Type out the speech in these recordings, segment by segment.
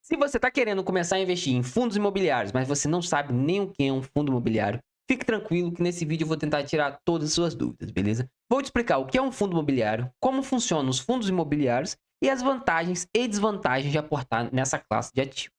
Se você está querendo começar a investir em fundos imobiliários, mas você não sabe nem o que é um fundo imobiliário, fique tranquilo que nesse vídeo eu vou tentar tirar todas as suas dúvidas, beleza? Vou te explicar o que é um fundo imobiliário, como funcionam os fundos imobiliários e as vantagens e desvantagens de aportar nessa classe de ativo.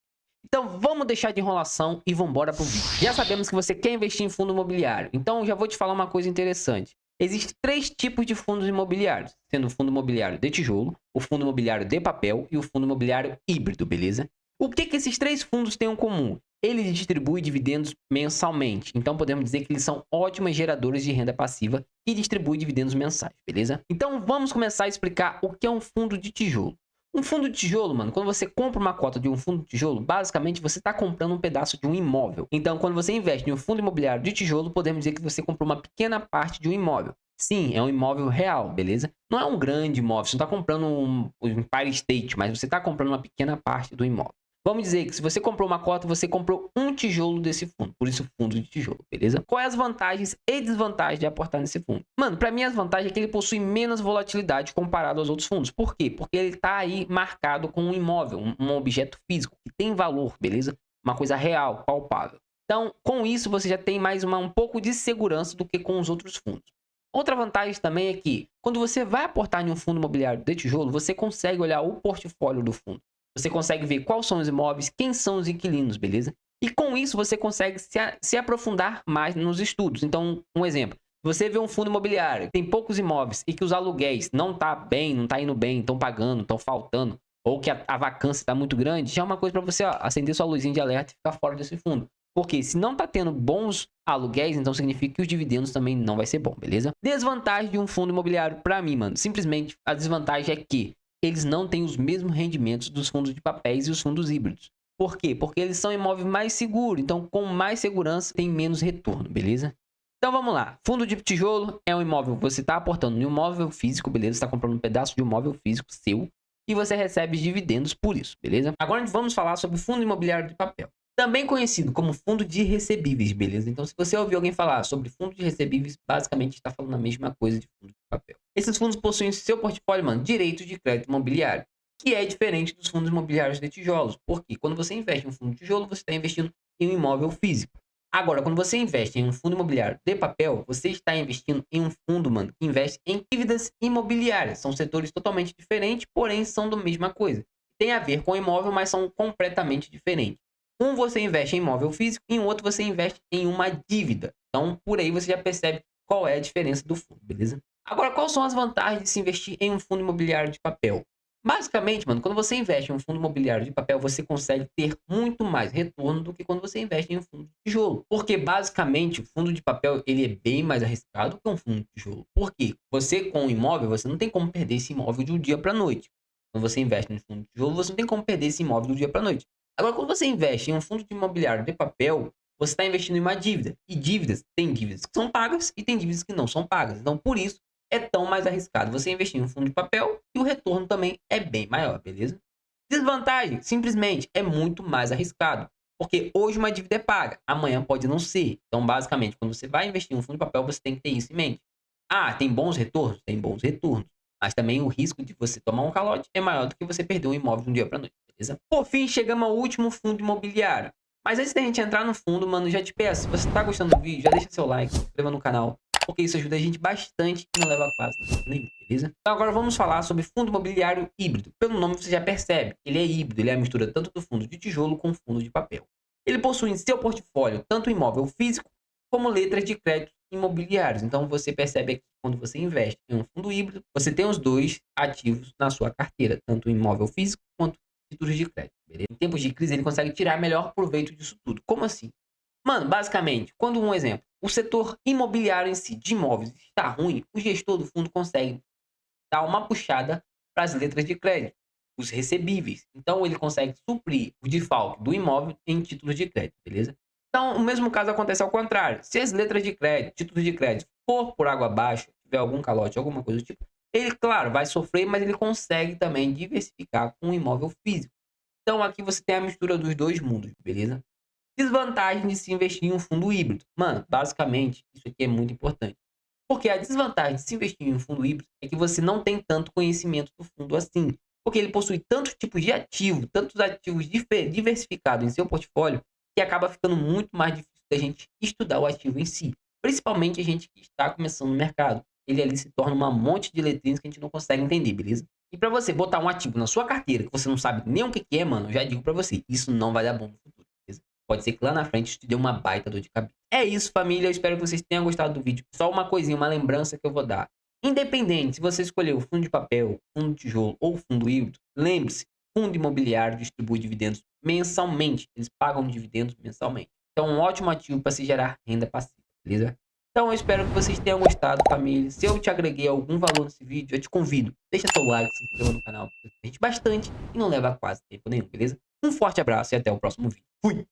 Então vamos deixar de enrolação e vamos embora pro vídeo. Já sabemos que você quer investir em fundo imobiliário, então já vou te falar uma coisa interessante. Existem três tipos de fundos imobiliários, sendo o fundo imobiliário de tijolo, o fundo imobiliário de papel e o fundo imobiliário híbrido, beleza? O que esses três fundos têm em comum? Eles distribuem dividendos mensalmente, então podemos dizer que eles são ótimos geradores de renda passiva que distribuem dividendos mensais, beleza? Então vamos começar a explicar o que é um fundo de tijolo. Um fundo de tijolo, mano, quando você compra uma cota de um fundo de tijolo, basicamente você está comprando um pedaço de um imóvel. Então, quando você investe em um fundo imobiliário de tijolo, podemos dizer que você comprou uma pequena parte de um imóvel. Sim, é um imóvel real, beleza? Não é um grande imóvel, você não está comprando um Empire State, mas você está comprando uma pequena parte do imóvel. Vamos dizer que se você comprou uma cota, você comprou um tijolo desse fundo. Por isso, fundo de tijolo, beleza? Quais as vantagens e desvantagens de aportar nesse fundo? Mano, pra mim as vantagens é que ele possui menos volatilidade comparado aos outros fundos. Por quê? Porque ele tá aí marcado com um imóvel, um objeto físico que tem valor, beleza? Uma coisa real, palpável. Então, com isso, você já tem mais um pouco de segurança do que com os outros fundos. Outra vantagem também é que, quando você vai aportar em um fundo imobiliário de tijolo, você consegue olhar o portfólio do fundo. Você consegue ver quais são os imóveis, quem são os inquilinos, beleza? E com isso você consegue se aprofundar mais nos estudos. Então, um exemplo. Você vê um fundo imobiliário, tem poucos imóveis e que os aluguéis não tá bem, não tá indo bem, estão pagando, estão faltando, ou que a vacância está muito grande, já é uma coisa para você acender sua luzinha de alerta e ficar fora desse fundo. Porque se não tá tendo bons aluguéis, então significa que os dividendos também não vai ser bom, beleza? Desvantagem de um fundo imobiliário para mim, mano. Simplesmente a desvantagem é que eles não têm os mesmos rendimentos dos fundos de papéis e os fundos híbridos. Por quê? Porque eles são imóveis mais seguros, então com mais segurança tem menos retorno, beleza? Então vamos lá, fundo de tijolo é um imóvel, você está aportando em um imóvel físico, beleza? Você está comprando um pedaço de um imóvel físico seu e você recebe dividendos por isso, beleza? Agora vamos falar sobre fundo imobiliário de papel. Também conhecido como fundo de recebíveis, beleza? Então, se você ouvir alguém falar sobre fundo de recebíveis, basicamente está falando a mesma coisa de fundo de papel. Esses fundos possuem em seu portfólio, mano, direitos de crédito imobiliário, que é diferente dos fundos imobiliários de tijolos. Porque quando você investe em um fundo de tijolo, você está investindo em um imóvel físico. Agora, quando você investe em um fundo imobiliário de papel, você está investindo em um fundo, mano, que investe em dívidas imobiliárias. São setores totalmente diferentes, porém são da mesma coisa. Tem a ver com imóvel, mas são completamente diferentes. Um você investe em imóvel físico e em outro você investe em uma dívida. Então, por aí você já percebe qual é a diferença do fundo, beleza? Agora, quais são as vantagens de se investir em um fundo imobiliário de papel? Basicamente, mano, quando você investe em um fundo imobiliário de papel, você consegue ter muito mais retorno do que quando você investe em um fundo de tijolo. Porque, basicamente, o fundo de papel, ele é bem mais arriscado que um fundo de tijolo. Por quê? Você, com o imóvel, você não tem como perder esse imóvel de um dia para noite. Quando você investe no fundo de tijolo, você não tem como perder esse imóvel do dia para noite. Agora, quando você investe em um fundo de imobiliário de papel, você está investindo em uma dívida. E dívidas, tem dívidas que são pagas e tem dívidas que não são pagas. Então, por isso, é tão mais arriscado você investir em um fundo de papel e o retorno também é bem maior, beleza? Desvantagem, simplesmente, é muito mais arriscado. Porque hoje uma dívida é paga, amanhã pode não ser. Então, basicamente, quando você vai investir em um fundo de papel, você tem que ter isso em mente. Ah, tem bons retornos? Tem bons retornos. Mas também o risco de você tomar um calote é maior do que você perder um imóvel de um dia para noite, beleza? Por fim, chegamos ao último fundo imobiliário. Mas antes da gente entrar no fundo, mano, já te peço, se você tá gostando do vídeo, já deixa seu like, se inscreva no canal, porque isso ajuda a gente bastante e não leva quase nenhum, beleza? Então agora vamos falar sobre fundo imobiliário híbrido. Pelo nome você já percebe, ele é híbrido, ele é a mistura tanto do fundo de tijolo com fundo de papel. Ele possui em seu portfólio tanto imóvel físico como letras de crédito imobiliários. Então você percebe aqui quando você investe em um fundo híbrido, você tem os dois ativos na sua carteira, tanto o imóvel físico quanto títulos de crédito, beleza? Em tempos de crise ele consegue tirar melhor proveito disso tudo. Como assim? Mano, basicamente, quando um exemplo, o setor imobiliário em si, de imóveis, está ruim, o gestor do fundo consegue dar uma puxada para as letras de crédito, os recebíveis. Então ele consegue suprir o desfalque do imóvel em títulos de crédito, beleza? Então, o mesmo caso acontece ao contrário. Se as letras de crédito, títulos de crédito, for por água abaixo, tiver algum calote, alguma coisa do tipo, ele, claro, vai sofrer, mas ele consegue também diversificar com um imóvel físico. Então, aqui você tem a mistura dos dois mundos, beleza? Desvantagem de se investir em um fundo híbrido. Mano, basicamente, isso aqui é muito importante. Porque a desvantagem de se investir em um fundo híbrido é que você não tem tanto conhecimento do fundo assim. porque ele possui tantos tipos de ativo, tantos ativos diversificados em seu portfólio, que acaba ficando muito mais difícil da gente estudar o ativo em si. Principalmente a gente que está começando no mercado. Ele ali se torna um monte de letrinhas que a gente não consegue entender, beleza? E para você botar um ativo na sua carteira que você não sabe nem o que que é, mano, eu já digo para você, isso não vai dar bom no futuro, beleza? Pode ser que lá na frente isso te dê uma baita dor de cabeça. É isso, família. Eu espero que vocês tenham gostado do vídeo. Só uma coisinha, uma lembrança que eu vou dar. Independente se você escolheu fundo de papel, fundo de tijolo ou fundo híbrido, lembre-se, fundo imobiliário distribui dividendos mensalmente. Eles pagam dividendos mensalmente. Então, é um ótimo ativo para se gerar renda passiva, beleza? Então, eu espero que vocês tenham gostado, família. Se eu te agreguei algum valor nesse vídeo, eu te convido. Deixa seu like, se inscreva no canal, porque a gente bastante e não leva quase tempo nenhum, beleza? Um forte abraço e até o próximo vídeo. Fui!